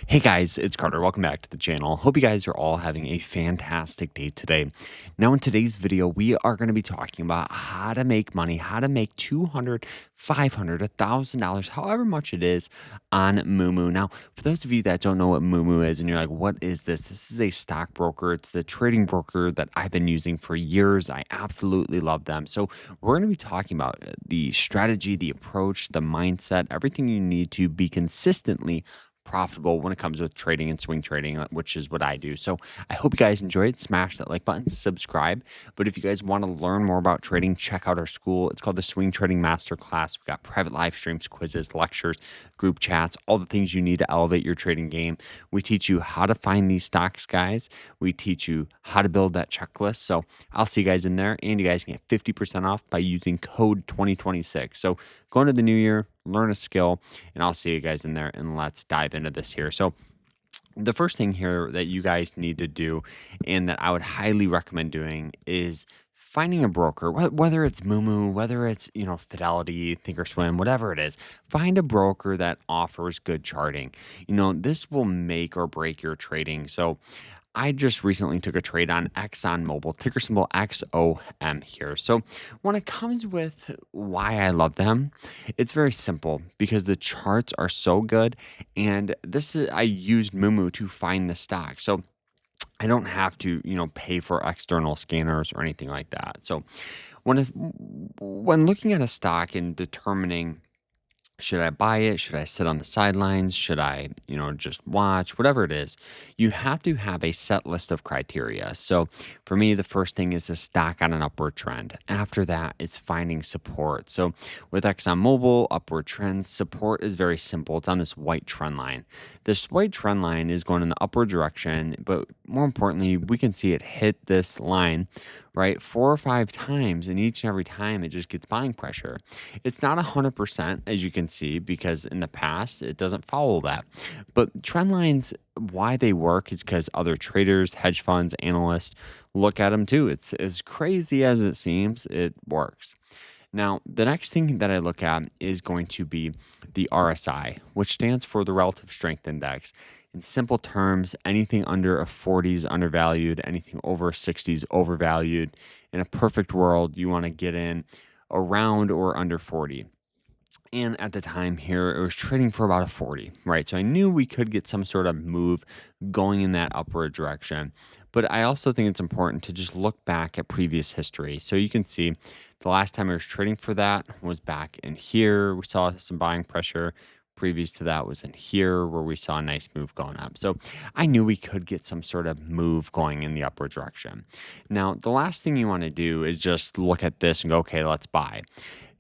Hey guys, it's Carter. Welcome back to the channel. Hope you guys are all having a fantastic day today. Now, in today's video, we are going to be talking about how to make money, how to make 200, 500, $1,000, however much it is on Moomoo. Now, for those of you that don't know what Moomoo is and you're like, what is this? This is a stockbroker. It's the trading broker that I've been using for years. I absolutely love them. So we're going to be talking about the strategy, the approach, the mindset, everything you need to be consistently profitable when it comes with trading and swing trading, which is what I do. So I hope you guys enjoy it. Smash that like button, subscribe. But if you guys want to learn more about trading, check out our school. It's called the Swing Trading Masterclass. We've got private live streams, quizzes, lectures, group chats, all the things you need to elevate your trading game. We teach you how to find these stocks, guys. We teach you how to build that checklist. So I'll see you guys in there, and you guys can get 50% off by using code 2026. So go into the new year, learn a skill, and I'll see you guys in there, and let's dive into this here. So the first thing here that you guys need to do and that I would highly recommend doing is finding a broker, whether it's Moomoo, whether it's, Fidelity, Thinkorswim, whatever it is. Find a broker that offers good charting. This will make or break your trading. So I just recently took a trade on ExxonMobil, ticker symbol XOM here. So when it comes with why I love them, it's very simple because the charts are so good. And I used Moomoo to find the stock. So I don't have to, pay for external scanners or anything like that. So when looking at a stock and determining, should I buy it? Should I sit on the sidelines? Should I, just watch? Whatever it is, you have to have a set list of criteria. So for me, the first thing is a stock on an upward trend. After that, it's finding support. So with ExxonMobil, upward trends, support is very simple. It's on this white trend line. This white trend line is going in the upward direction, but more importantly, we can see it hit this line, right, 4 or 5 times, and each and every time it just gets buying pressure. It's not 100%, as you can see, because in the past it doesn't follow that. But trend lines, why they work is because other traders, hedge funds, analysts look at them too. It's as crazy as it seems, it works. Now, the next thing that I look at is going to be the RSI, which stands for the Relative Strength Index. In simple terms, anything under a 40 is undervalued, anything over a 60 is overvalued. In a perfect world, you want to get in around or under 40. And at the time here, it was trading for about a 40, right? So I knew we could get some sort of move going in that upward direction. But I also think it's important to just look back at previous history. So you can see the last time I was trading for that was back in here. We saw some buying pressure. Previous to that was in here where we saw a nice move going up. So I knew we could get some sort of move going in the upward direction. Now, the last thing you want to do is just look at this and go, okay, let's buy.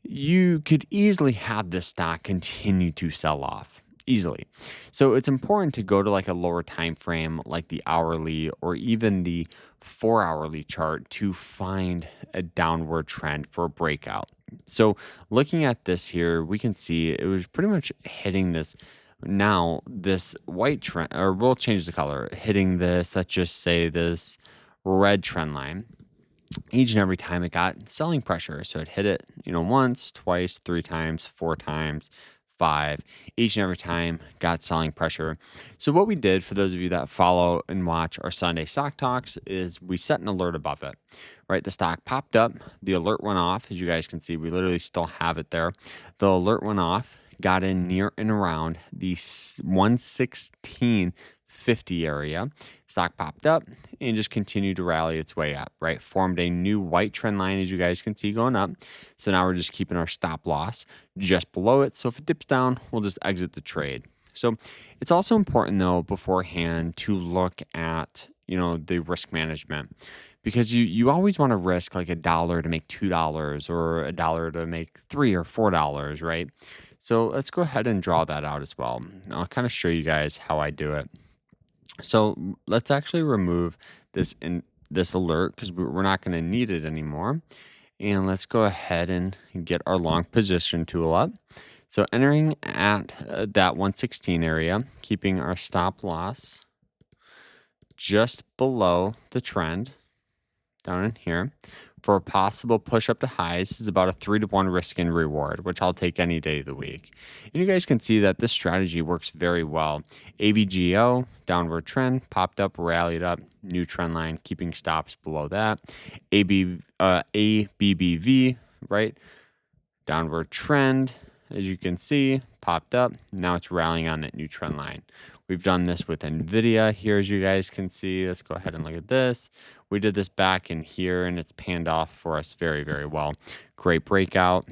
You could easily have this stock continue to sell off easily. So it's important to go to like a lower time frame, like the hourly or even the 4-hourly chart, to find a downward trend for a breakout. So looking at this here, we can see it was pretty much hitting this. Now this white trend, or we'll change the color, hitting this, let's just say this red trend line. Each and every time it got selling pressure. So it hit it, once, twice, 3 times, 4 times, 5. Each and every time got selling pressure. So what we did, for those of you that follow and watch our Sunday stock talks, is we set an alert above it, right? The stock popped up, the alert went off. As you guys can see, we literally still have it there. The alert went off, got in near and around the 116.50 area. Stock popped up and just continued to rally its way up, right? Formed a new white trend line, as you guys can see, going up. So now we're just keeping our stop loss just below it. So if it dips down, we'll just exit the trade. So it's also important, though, beforehand to look at, the risk management, because you always want to risk like $1 to make $2 or $1 to make $3 or $4, right? So let's go ahead and draw that out as well. I'll kind of show you guys how I do it. So let's actually remove this alert because we're not going to need it anymore. And let's go ahead and get our long position tool up. So entering at that 116 area, keeping our stop loss just below the trend down in here. For a possible push up to highs is about a 3-to-1 risk and reward, which I'll take any day of the week. And you guys can see that this strategy works very well. AVGO, downward trend, popped up, rallied up, new trend line, keeping stops below that. ABBV, right? Downward trend, as you can see, popped up. Now it's rallying on that new trend line. We've done this with NVIDIA here, as you guys can see. Let's go ahead and look at this. We did this back in here, and it's panned off for us very, very well. Great breakout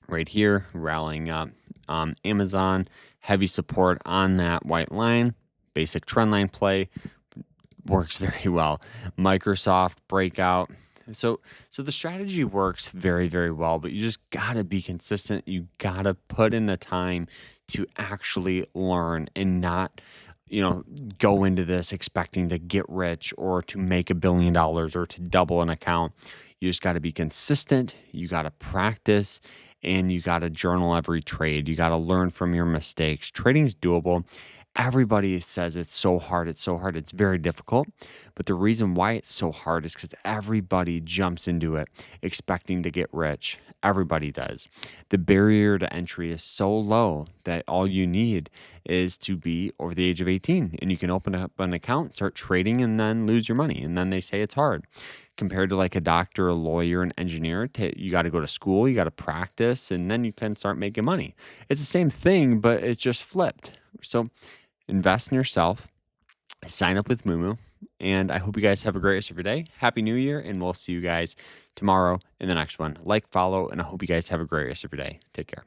right here, rallying up. Amazon, heavy support on that white line. Basic trend line play works very well. Microsoft breakout. So the strategy works very, very well, but you just gotta be consistent. You gotta put in the time to actually learn and not, go into this expecting to get rich or to make $1 billion or to double an account. You just gotta be consistent. You gotta practice and you gotta journal every trade. You gotta learn from your mistakes. Trading's doable. Everybody says it's so hard. It's so hard. It's very difficult. But the reason why it's so hard is because everybody jumps into it expecting to get rich. Everybody does. The barrier to entry is so low that all you need is to be over the age of 18 and you can open up an account, start trading, and then lose your money. And then they say it's hard. Compared to like a doctor, a lawyer, an engineer, you got to go to school, you got to practice, and then you can start making money. It's the same thing, but it's just flipped. So invest in yourself, sign up with Moomoo, and I hope you guys have a great rest of your day. Happy New Year, and we'll see you guys tomorrow in the next one. Like, follow, and I hope you guys have a great rest of your day. Take care.